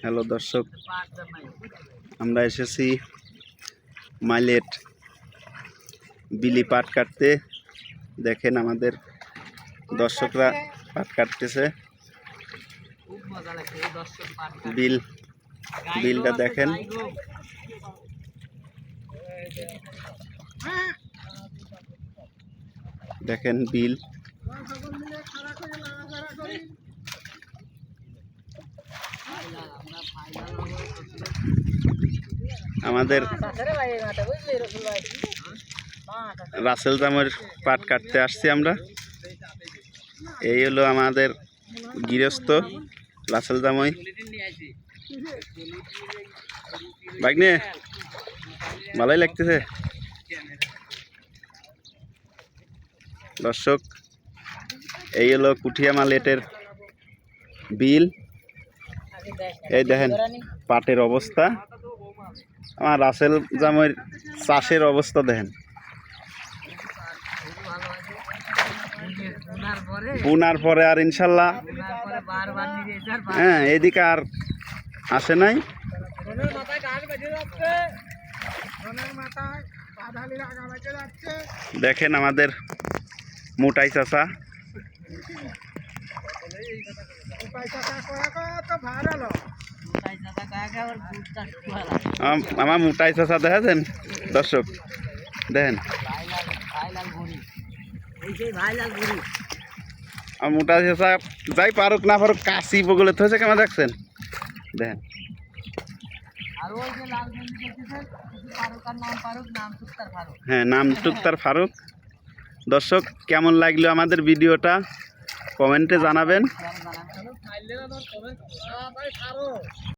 Hello দর্শক, আমরা এসেছি মাইলেট বিলি পাট কাটতে। দেখেন আমাদের দর্শকরা পাট কাটতেছে। বিলটা দেখেন, দেখেন বিল। আমাদের রাসেল জামের পাট কাটতে আসছি আমরা। এই হলো আমাদের গৃহস্থ রাসেল জামই। ভাগ্নে ভালোই লাগতেছে দর্শক। এই হলো কুঠিয়া মালেটের বিল। এই দেখেন পাটের অবস্থা। আমার রাসেল জামের চাষের অবস্থা দেখেন। বুনার পরে আর ইনশাল্লাহ হ্যাঁ এদিকে আর আসে নাই। দেখেন আমাদের মোটাই চাচা, আমার মোটাই চাচা দেখেন দর্শক, দেখেন আমার মোটা চাচা যাই পারুক না পারুক কাশি বগলে থয়েছে কেমন দেখছেন দেখেন। হ্যাঁ, নাম টুকতার ফারুক। দর্শক কেমন লাগলো আমাদের ভিডিওটা কমেন্টে জানাবেন।